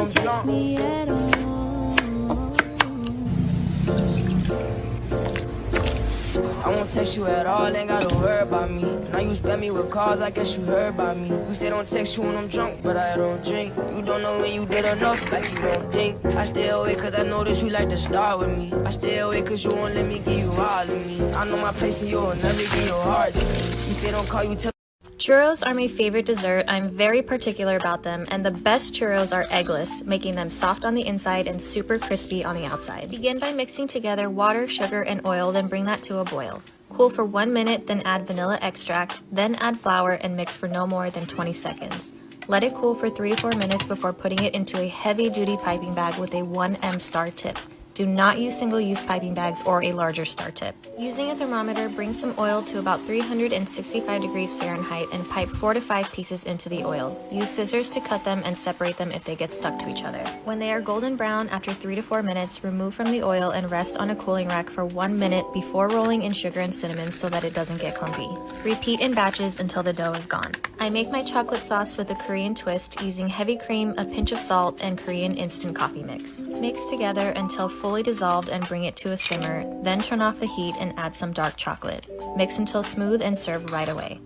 don't text me at all. I won't text you at all, ain't gotta worry about me. Now you spam me with calls, I guess you heard about me. You say don't text you when I'm drunk, but I don't drink. You don't know when you did enough, like you don't think. I stay away cause I notice you like to start with me. I stay away cause you won't let me give you all of me. I know my place and you'll never give your heart to me. You say don't call you till Churros are my favorite dessert. I'm very particular about them, and the best churros are eggless, making them soft on the inside and super crispy on the outside. Begin by mixing together water, sugar, and oil, then bring that to a boil. Cool for 1 minute, then add vanilla extract, then add flour and mix for no more than 20 seconds. Let it cool for 3 to 4 minutes before putting it into a heavy-duty piping bag with a 1M star tip. Do not use single-use piping bags or a larger star tip. Using a thermometer, bring some oil to about 365 degrees Fahrenheit and pipe 4 to 5 pieces into the oil. Use scissors to cut them and separate them if they get stuck to each other. When they are golden brown after 3 to 4 minutes, remove from the oil and rest on a cooling rack for 1 minute before rolling in sugar and cinnamon so that it doesn't get clumpy. Repeat in batches until the dough is gone. I make my chocolate sauce with a Korean twist using heavy cream, a pinch of salt, and Korean instant coffee mix. Mix together until fully dissolved and bring it to a simmer, then turn off the heat and add some dark chocolate. Mix until smooth and serve right away.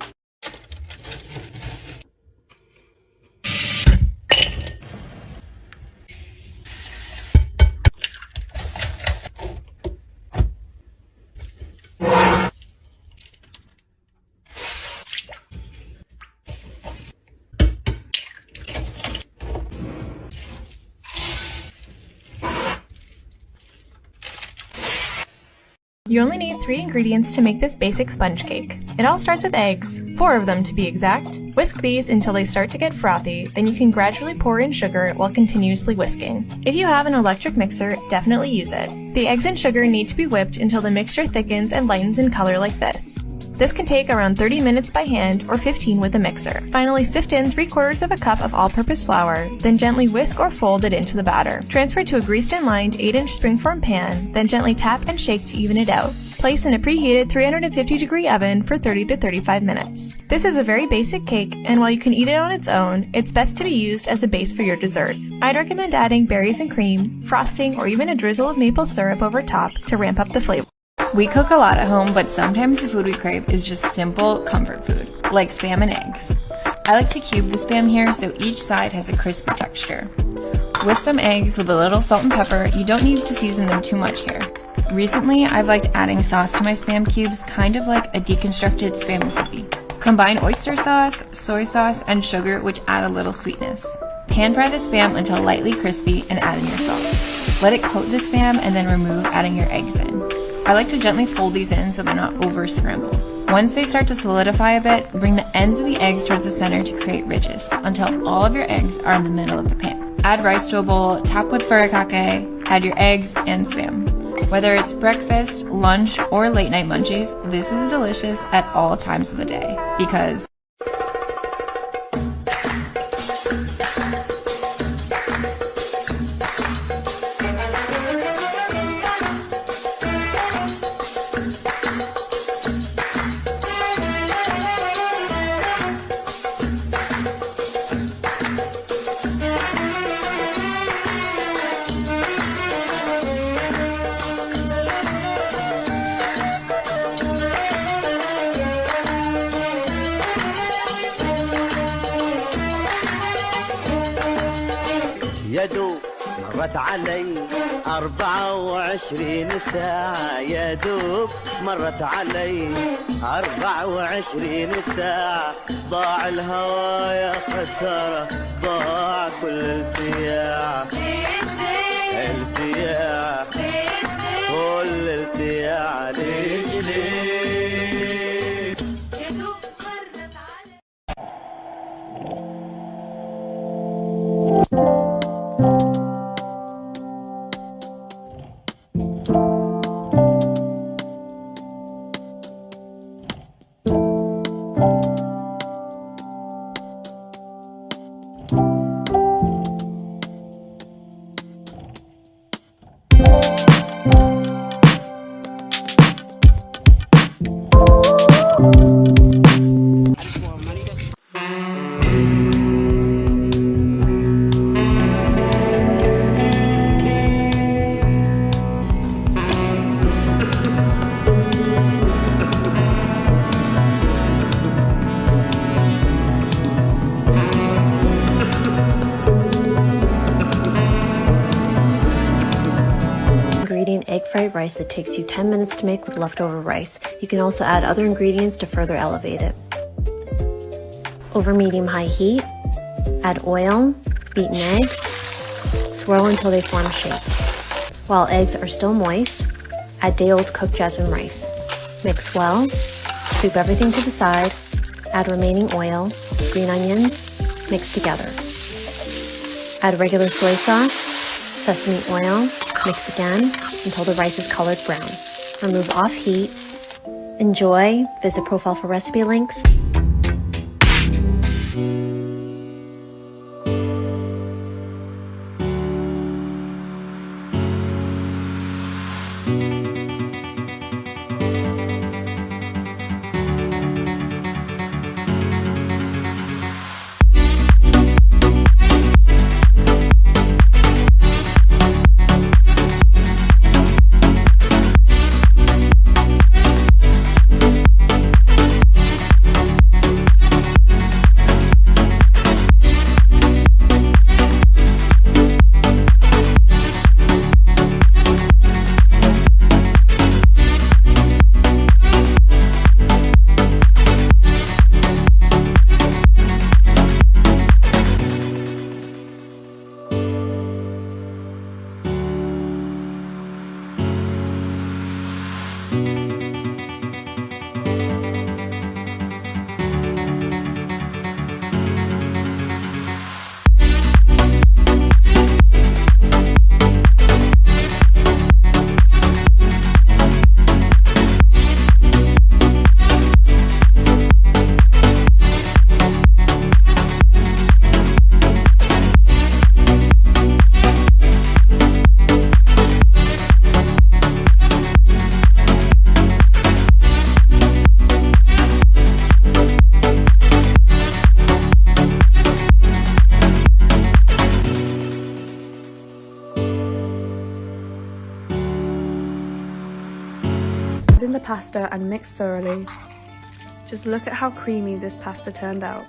You only need 3 ingredients to make this basic sponge cake. It all starts with eggs, 4 of them to be exact. Whisk these until they start to get frothy, then you can gradually pour in sugar while continuously whisking. If you have an electric mixer, definitely use it. The eggs and sugar need to be whipped until the mixture thickens and lightens in color like this. This can take around 30 minutes by hand or 15 with a mixer. Finally, sift in 3/4 of a cup of all-purpose flour, then gently whisk or fold it into the batter. Transfer to a greased and lined 8-inch springform pan, then gently tap and shake to even it out. Place in a preheated 350-degree oven for 30 to 35 minutes. This is a very basic cake, and while you can eat it on its own, it's best to be used as a base for your dessert. I'd recommend adding berries and cream, frosting, or even a drizzle of maple syrup over top to ramp up the flavor. We cook a lot at home, but sometimes the food we crave is just simple comfort food, like Spam and eggs. I like to cube the Spam here so each side has a crispy texture. Whisk some eggs with a little salt and pepper. You don't need to season them too much here. Recently, I've liked adding sauce to my Spam cubes, kind of like a deconstructed Spam recipe. Combine oyster sauce, soy sauce, and sugar, which add a little sweetness. Pan fry the Spam until lightly crispy and add in your sauce. Let it coat the Spam and then remove, adding your eggs in. I like to gently fold these in so they're not over scrambled. Once they start to solidify a bit, bring the ends of the eggs towards the center to create ridges until all of your eggs are in the middle of the pan. Add rice to a bowl, top with furikake, add your eggs and Spam. Whether it's breakfast, lunch, or late night munchies, this is delicious at all times of the day because يدوب مرت علي 24 ساعة يدوب مرت علي 24 ساعة ضاع الهوى يا خسارة ضاع كل التياع التياع كل التياع ليش يدوب مرت علي. egg fried rice that takes you 10 minutes to make with leftover rice. You can also add other ingredients to further elevate it. Over medium-high heat, add oil, beaten eggs, swirl until they form shape. While eggs are still moist, add day-old cooked jasmine rice. Mix well, scoop everything to the side, add remaining oil, green onions, mix together. Add regular soy sauce, sesame oil, mix again until the rice is colored brown. Remove off heat. Enjoy. Visit profile for recipe links. In the pasta and mix thoroughly. Just look at how creamy this pasta turned out.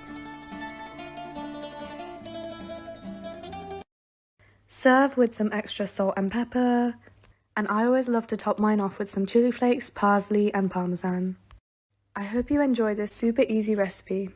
Serve with some extra salt and pepper, and I always love to top mine off with some chili flakes, parsley and parmesan. I hope you enjoy this super easy recipe.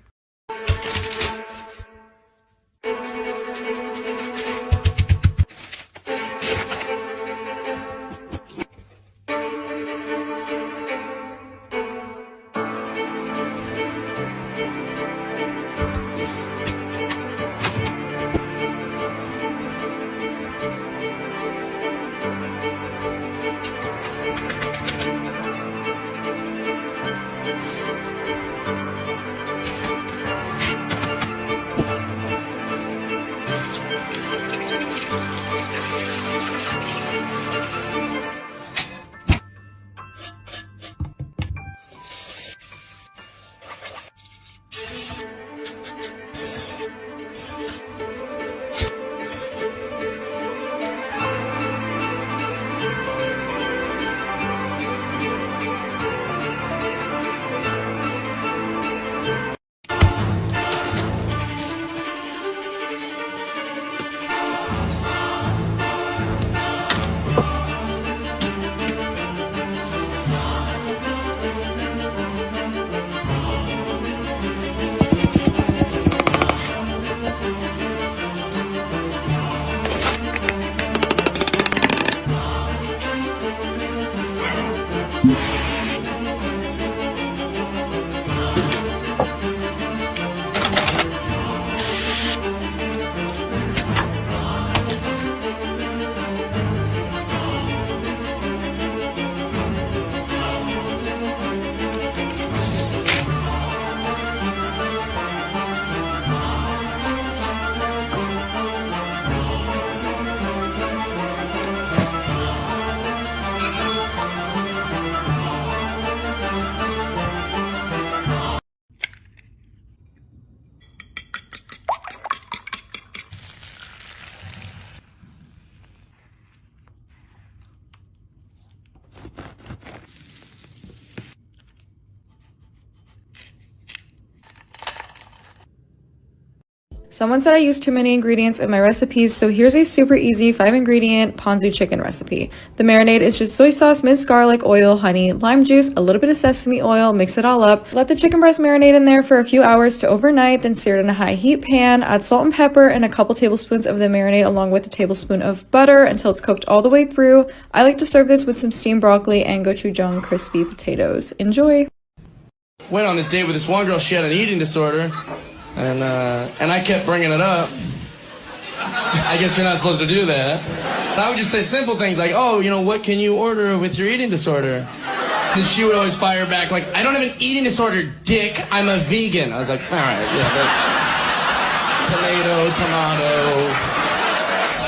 Someone said I used too many ingredients in my recipes, so here's a super easy 5-ingredient ponzu chicken recipe. The marinade is just soy sauce, minced garlic, oil, honey, lime juice, a little bit of sesame oil, mix it all up. Let the chicken breast marinate in there for a few hours to overnight, then sear it in a high heat pan. Add salt and pepper and a couple tablespoons of the marinade along with a tablespoon of butter until it's cooked all the way through. I like to serve this with some steamed broccoli and gochujang crispy potatoes. Enjoy! Went on this date with this one girl. She had an eating disorder, and I kept bringing it up. I guess you're not supposed to do that. But I would just say simple things like, oh, you know, what can you order with your eating disorder? And she would always fire back like, I don't have an eating disorder, dick. I'm a vegan. I was like, all right, yeah, but tomato.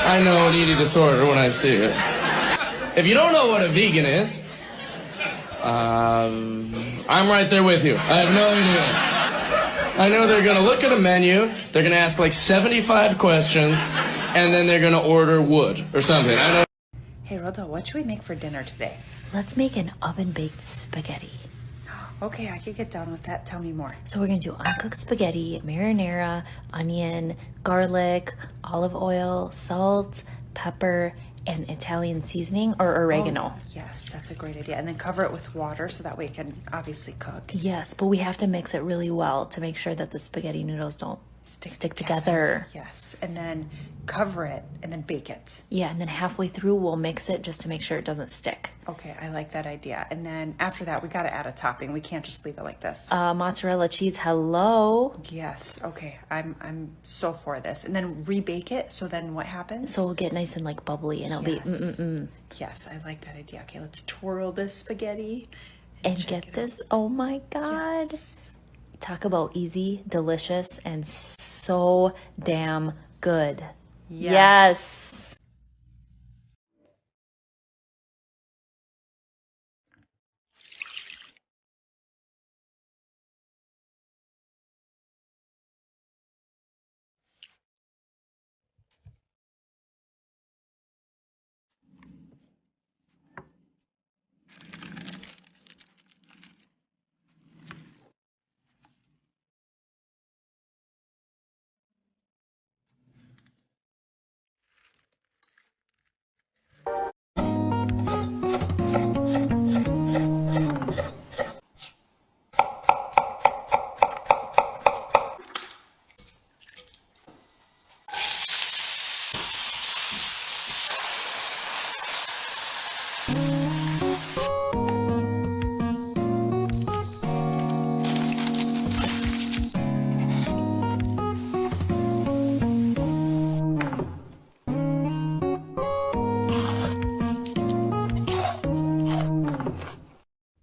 I know an eating disorder when I see it. If you don't know what a vegan is, I'm right there with you. I have no idea. I know they're going to look at a menu, they're going to ask like 75 questions, and then they're going to order wood or something. I know. Hey, Rhoda, what should we make for dinner today? Let's make an oven-baked spaghetti. Okay, I could get down with that. Tell me more. So we're gonna do uncooked spaghetti, marinara, onion, garlic, olive oil, salt, pepper, and Italian seasoning or oregano. Oh, yes, that's a great idea. And then cover it with water so that way it can obviously cook. Yes, but we have to mix it really well to make sure that the spaghetti noodles don't stick together. Yes, and then cover it and then bake it. Yeah, and then halfway through we'll mix it just to make sure it doesn't stick. Okay, I like that idea. And then after that, we got to add a topping. We can't just leave it like this. Mozzarella cheese, hello. Yes, okay. I'm so for this. And then rebake it. So then what happens? So it'll get nice and like bubbly and it'll be Yes, I like that idea. Okay, let's twirl this spaghetti. And get this. Oh my God. Yes. Talk about easy, delicious, and so damn good. Yes.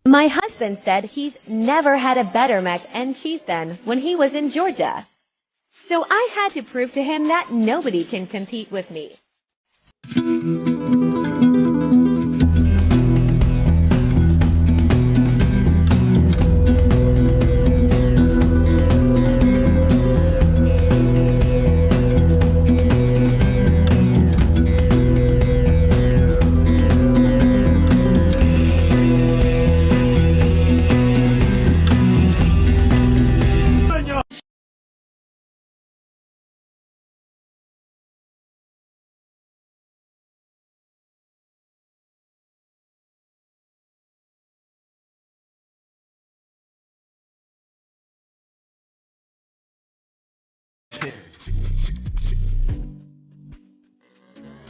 My husband said he's never had a better mac and cheese than when he was in Georgia. So I had to prove to him that nobody can compete with me.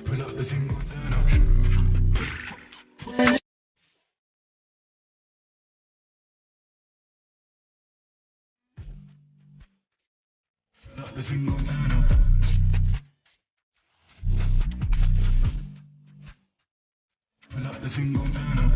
Pull up the single turn up. Pull up the single turn up. Pull up the single turn up.